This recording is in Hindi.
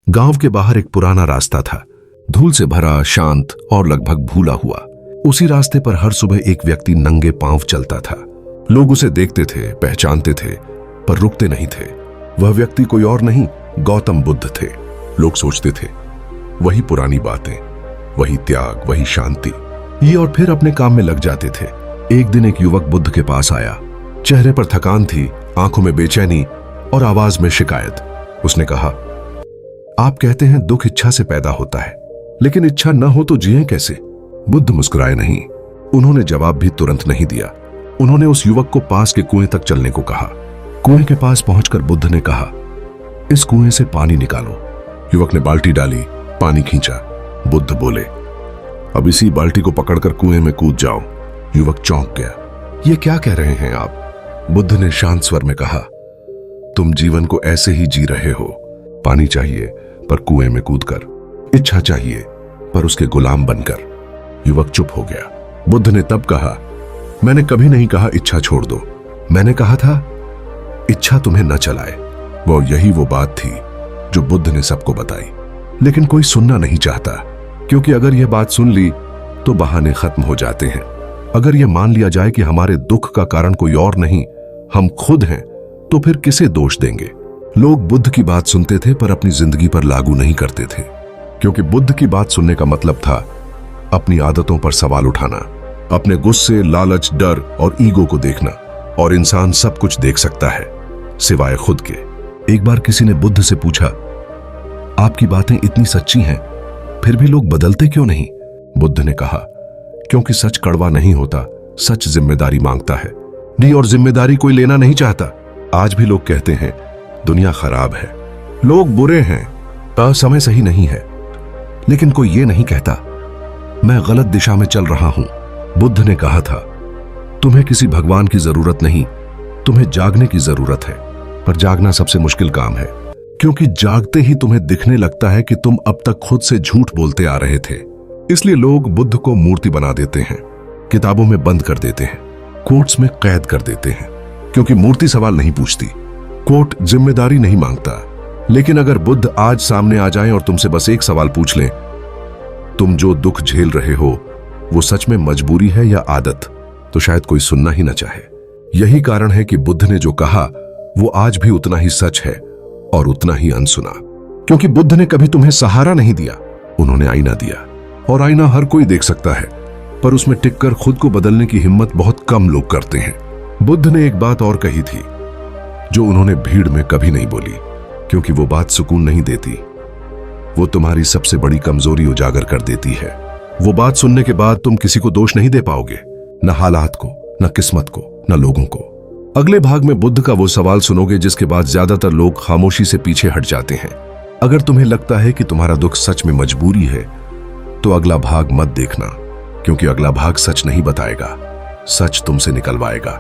गांव के बाहर एक पुराना रास्ता था, धूल से भरा, शांत और लगभग भूला हुआ। उसी रास्ते पर हर सुबह एक व्यक्ति नंगे पांव चलता था। लोग उसे देखते थे, पहचानते थे, पर रुकते नहीं थे। वह व्यक्ति कोई और नहीं, गौतम बुद्ध थे। लोग सोचते थे, वही पुरानी बातें, वही त्याग, वही शांति। ये और फिर अपने काम में लग जाते थे। एक दिन एक युवक बुद्ध के पास आया। चेहरे पर थकान थी, आंखों में बेचैनी और आवाज में शिकायत। उसने कहा, आप कहते हैं दुख इच्छा से पैदा होता है, लेकिन इच्छा न हो तो जिए कैसे? बुद्ध मुस्कुराए नहीं। उन्होंने जवाब भी तुरंत नहीं दिया। उन्होंने उस युवक को पास के कुएं तक चलने को कहा। कुएं के पास पहुंचकर बुद्ध ने कहा, इस कुएं से पानी निकालो। युवक ने बाल्टी डाली, पानी खींचा। बुद्ध बोले, अब इसी बाल्टी को पकड़कर कुएं में कूद जाओ। युवक चौंक गया। ये क्या कह रहे हैं आप? बुद्ध ने शांत स्वर में कहा, तुम जीवन को ऐसे ही जी रहे हो। पानी चाहिए पर कुएं में कूदकर, इच्छा चाहिए पर उसके गुलाम बनकर। युवक चुप हो गया। बुद्ध ने तब कहा, मैंने कभी नहीं कहा इच्छा छोड़ दो। मैंने कहा था इच्छा तुम्हें न चलाए। वो बात थी जो बुद्ध ने सबको बताई, लेकिन कोई सुनना नहीं चाहता, क्योंकि अगर यह बात सुन ली तो बहाने खत्म हो जाते हैं। अगर यह मान लिया जाए कि हमारे दुख का कारण कोई और नहीं, हम खुद हैं, तो फिर किसे दोष देंगे? लोग बुद्ध की बात सुनते थे पर अपनी जिंदगी पर लागू नहीं करते थे, क्योंकि बुद्ध की बात सुनने का मतलब था अपनी आदतों पर सवाल उठाना, अपने गुस्से, लालच, डर और ईगो को देखना। और इंसान सब कुछ देख सकता है सिवाय खुद के। एक बार किसी ने बुद्ध से पूछा, आपकी बातें इतनी सच्ची हैं, फिर भी लोग बदलते क्यों नहीं? बुद्ध ने कहा, क्योंकि सच कड़वा नहीं होता, सच जिम्मेदारी मांगता है। नहीं, और जिम्मेदारी कोई लेना नहीं चाहता। आज भी लोग कहते हैं दुनिया खराब है, लोग बुरे हैं, समय सही नहीं है, लेकिन कोई ये नहीं कहता मैं गलत दिशा में चल रहा हूं। बुद्ध ने कहा था, तुम्हें किसी भगवान की जरूरत नहीं, तुम्हें जागने की जरूरत है। पर जागना सबसे मुश्किल काम है, क्योंकि जागते ही तुम्हें दिखने लगता है कि तुम अब तक खुद से झूठ बोलते आ रहे थे। इसलिए लोग बुद्ध को मूर्ति बना देते हैं, किताबों में बंद कर देते हैं, कोर्ट्स में कैद कर देते हैं, क्योंकि मूर्ति सवाल नहीं पूछती, कोर्ट जिम्मेदारी नहीं मांगता। लेकिन अगर बुद्ध आज सामने आ जाएं और तुमसे बस एक सवाल पूछ लें, तुम जो दुख झेल रहे हो वो सच में मजबूरी है या आदत, तो शायद कोई सुनना ही न चाहे। यही कारण है कि बुद्ध ने जो कहा वो आज भी उतना ही सच है और उतना ही अनसुना, क्योंकि बुद्ध ने कभी तुम्हें सहारा नहीं दिया, उन्होंने आईना दिया। और आईना हर कोई देख सकता है, पर उसमें टिककर खुद को बदलने की हिम्मत बहुत कम लोग करते हैं। बुद्ध ने एक बात और कही थी जो उन्होंने भीड़ में कभी नहीं बोली, क्योंकि वो बात सुकून नहीं देती, वो तुम्हारी सबसे बड़ी कमजोरी उजागर कर देती है। वो बात सुनने के बाद तुम किसी को दोष नहीं दे पाओगे, न हालात को, न किस्मत को, न लोगों को। अगले भाग में बुद्ध का वो सवाल सुनोगे जिसके बाद ज्यादातर लोग खामोशी से पीछे हट जाते हैं। अगर तुम्हें लगता है कि तुम्हारा दुख सच में मजबूरी है, तो अगला भाग मत देखना, क्योंकि अगला भाग सच नहीं बताएगा, सच तुमसे निकलवाएगा।